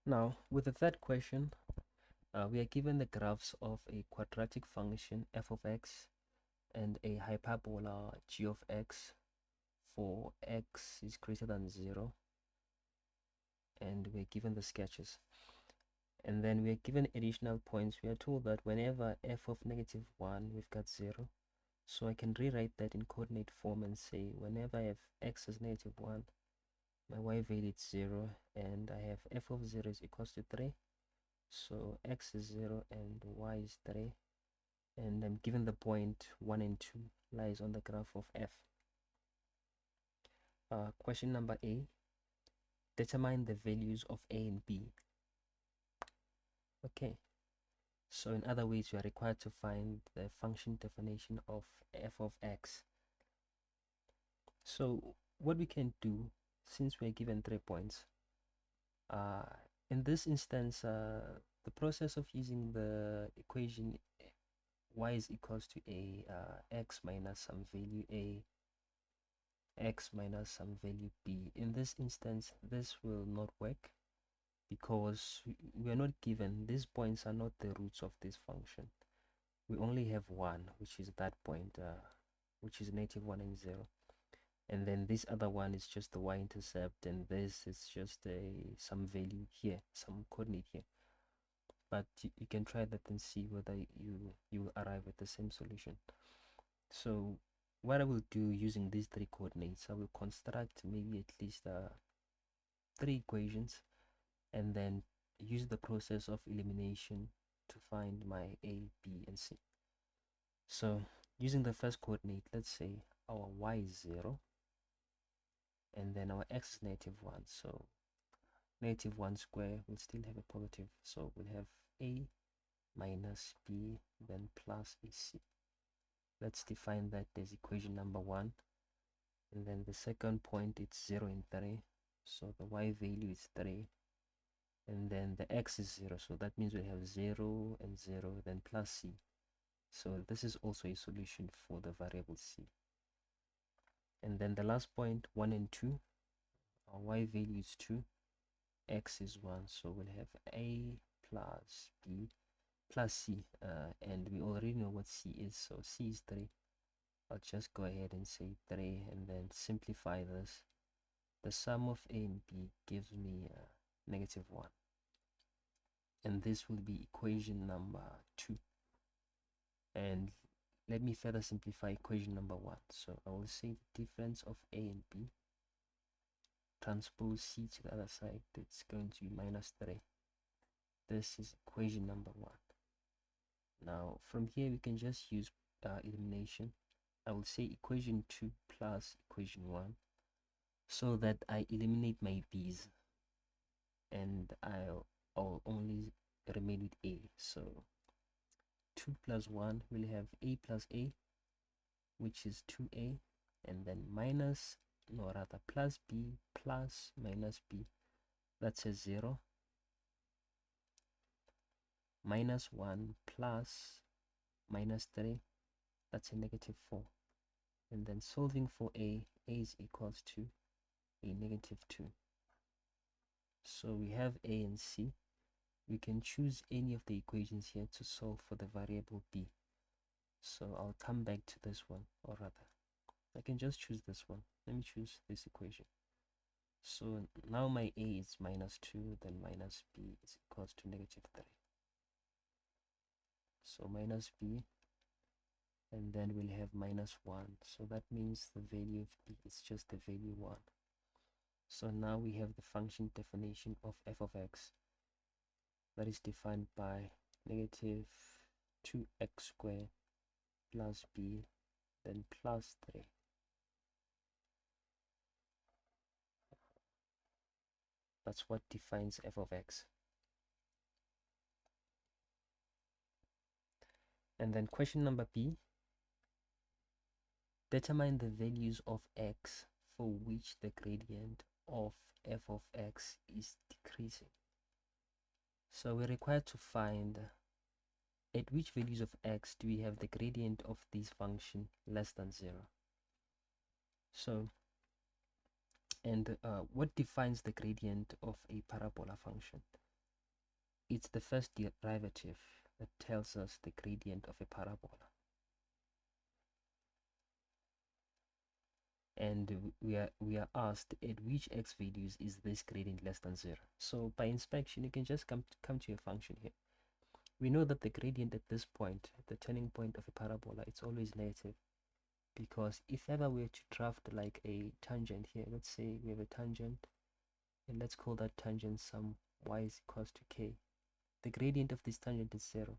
Now, with the third question, we are given the graphs of a quadratic function f of x and a hyperbola g of x for x is greater than 0, and we're given the sketches. And then we're given additional points. We are told that whenever f of -1, we've got 0. So I can rewrite that in coordinate form and say whenever I have x is -1, my y value is 0, and I have f of 0 is equals to 3. So x is 0 and y is 3. And I'm given the point 1 and 2 lies on the graph of f. Question number A. Determine the values of a and b. Okay. So in other words, you are required to find the function definition of f of x. So what we can do, since we're given 3 points, in this instance, the process of using the equation y is equals to a x minus some value a, x minus some value b. In this instance, this will not work because we are not given, these points are not the roots of this function. We only have one, which is that point, which is -1 and 0. And then this other one is just the y-intercept, and this is just some value here, some coordinate here. But you can try that and see whether you arrive at the same solution. So what I will do using these 3 coordinates, I will construct maybe at least 3 equations, and then use the process of elimination to find my a, b, and c. So using the first coordinate, let's say our y is 0, and then our x is -1. So -1 square will still have a positive, so we'll have a minus b, then plus ac. Let's define that as equation number 1. And then the second point, it's 0 and 3, so the y value is 3, and then the x is 0, so that means we have 0 and 0, then plus c. So this is also a solution for the variable c. And then the last point, 1 and 2, our y value is 2, x is 1, so we'll have a plus b plus c, and we already know what c is, so c is 3. I'll just go ahead and say 3 and then simplify this. The sum of a and b gives me -1, and this will be equation number 2. And let me further simplify equation number 1. So I will say the difference of a and b, transpose c to the other side, it's going to be -3. This is equation number 1. Now from here we can just use elimination. I will say equation 2 plus equation 1, so that I eliminate my b's and I'll only remain with a. So 2 plus 1 will have a plus a, which is 2a, and then minus, no, rather plus b plus minus b, that's a 0, -1 plus -3, that's a -4. And then solving for a is equals to a -2. So we have a and c. We can choose any of the equations here to solve for the variable b. So I'll come back to this one, or rather, I can just choose this one. Let me choose this equation. So now my a is -2, then minus b is equals to -3. So minus b, and then we'll have -1. So that means the value of b is just the value 1. So now we have the function definition of f of x, that is defined by -2x squared plus b, then plus 3. That's what defines f of x. And then question number B, determine the values of x for which the gradient of f of x is decreasing. So we're required to find at which values of x do we have the gradient of this function less than 0. So, and what defines the gradient of a parabola function? it's the first derivative that tells us the gradient of a parabola. And we are asked at which x values is this gradient less than 0. So by inspection, you can just come to your function here. We know that the gradient at this point, the turning point of a parabola, it's always negative, because if ever we were to draft like a tangent here, let's say we have a tangent, and let's call that tangent some y is equals to k. The gradient of this tangent is 0.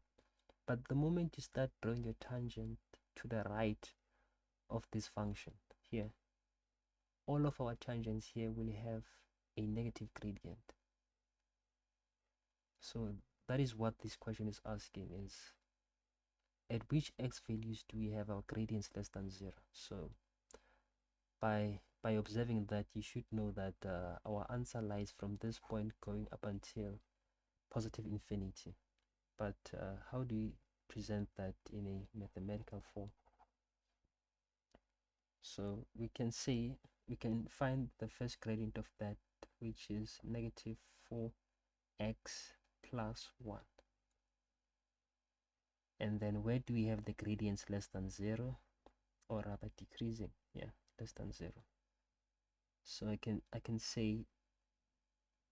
But the moment you start drawing your tangent to the right of this function here, all of our tangents here will have a negative gradient. So that is what this question is asking, is at which x values do we have our gradients less than 0? So by observing that, you should know that our answer lies from this point going up until positive infinity. But how do we present that in a mathematical form? So we can say, we can find the first gradient of that, which is negative 4x plus 1. And then where do we have the gradients less than 0, or rather decreasing? Yeah, less than 0. So I can say,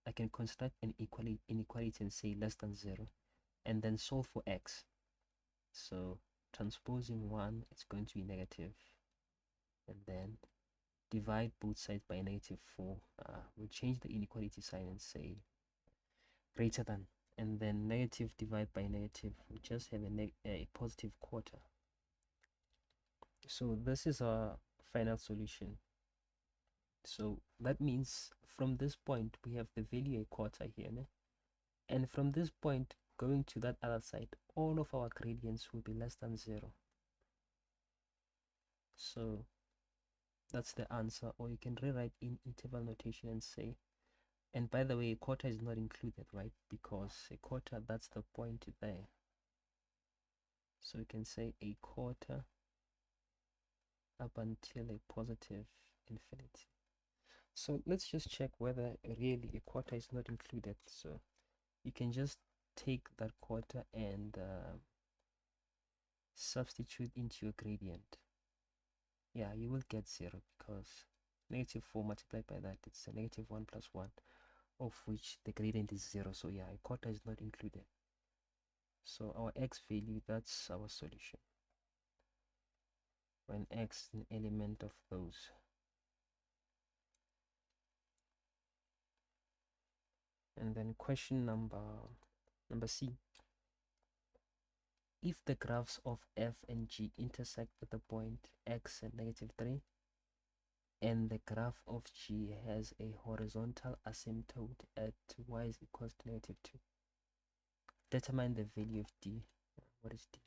I can construct an inequality and say less than 0, and then solve for x. So transposing 1, it's going to be negative, and then divide both sides by negative 4. We'll change the inequality sign and say greater than, and then negative divide by negative, we just have a positive quarter. So this is our final solution. So that means from this point we have the value a quarter here, né? And from this point going to that other side, all of our gradients will be less than 0. So that's the answer. Or you can rewrite in interval notation and say, and by the way, a quarter is not included, right? Because a quarter, that's the point there. So you can say a quarter up until a positive infinity. So let's just check whether really a quarter is not included. So you can just take that quarter and substitute into your gradient. Yeah, you will get 0, because negative 4 multiplied by that, it's a negative 1 plus 1, of which the gradient is 0. So yeah, a quarter is not included. So our x value, that's our solution, when x is an element of those. And then question number C. If the graphs of f and g intersect at the point x and negative 3, and the graph of g has a horizontal asymptote at y is equals to negative 2, determine the value of d. What is d?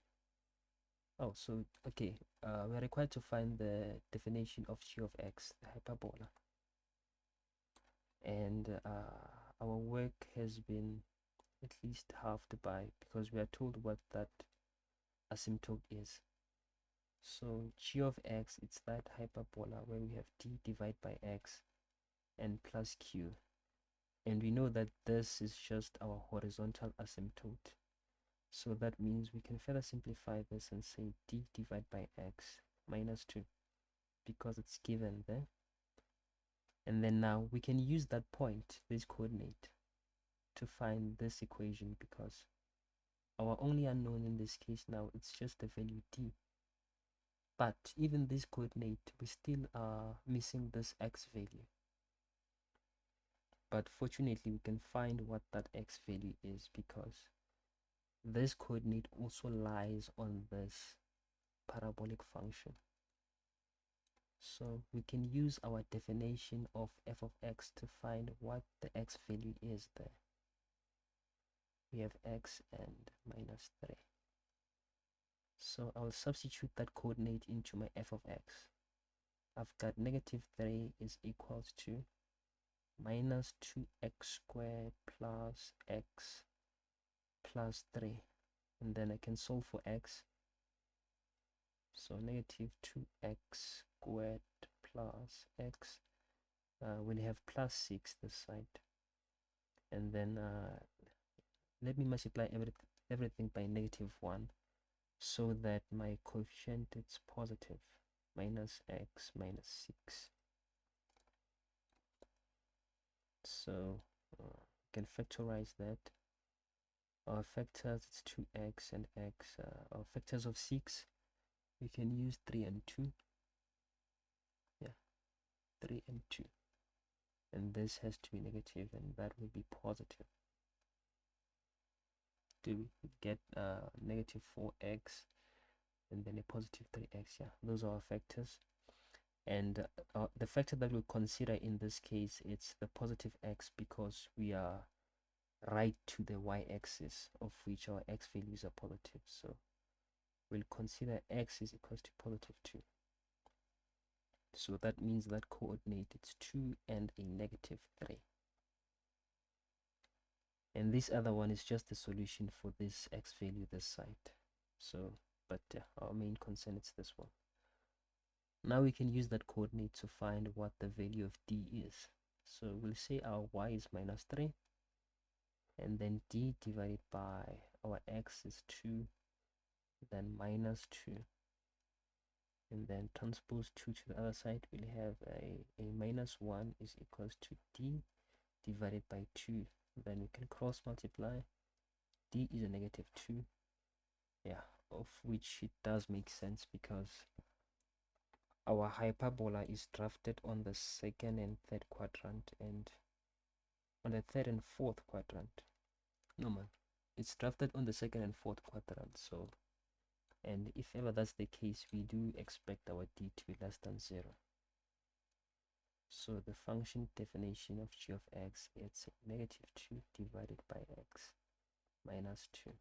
Oh, so okay, we're required to find the definition of g of x, the hyperbola. And our work has been at least halved by, because we are told what that asymptote is. So g of x, it's that hyperbola where we have d divided by x and plus q, and we know that this is just our horizontal asymptote. So that means we can further simplify this and say d divided by x minus 2, because it's given there. And then now we can use that point, this coordinate, to find this equation, because our only unknown in this case now, it's just the value d. But even this coordinate, we still are missing this x value. But fortunately, we can find what that x value is, because this coordinate also lies on this parabolic function. So we can use our definition of f of x to find what the x value is there. We have x and minus 3. So I'll substitute that coordinate into my f of x. I've got negative 3 is equals to minus 2x squared plus x plus 3. And then I can solve for x. So negative 2x squared plus x. We'll have plus 6 this side. And then let me multiply everything by -1 so that my coefficient is positive, minus x minus 6. So can factorize that. Our factors, it's 2x and x. Our factors of 6, we can use 3 and 2. Yeah, 3 and 2. And this has to be negative, and that will be positive. Do we get negative 4x and then a positive 3x? Yeah, those are our factors. And the factor that we'll consider in this case, it's the positive x, because we are right to the y-axis, of which our x values are positive. So we'll consider x is equals to positive 2. So that means that coordinate is 2 and a negative 3. And this other one is just the solution for this x value this side. So, but our main concern is this one. Now we can use that coordinate to find what the value of d is. So we'll say our y is minus 3, and then d divided by our x is 2, then minus 2, and then transpose 2 to the other side. We'll have a minus 1 is equals to d divided by 2. Then we can cross multiply. D is a negative 2. Yeah, of which it does make sense because our hyperbola is drafted on the second and third quadrant, and on the third and fourth quadrant. No man, it's drafted on the second and fourth quadrant. So, and if ever that's the case, we do expect our d to be less than 0. So the function definition of g of x, it's negative 2 divided by x minus 2.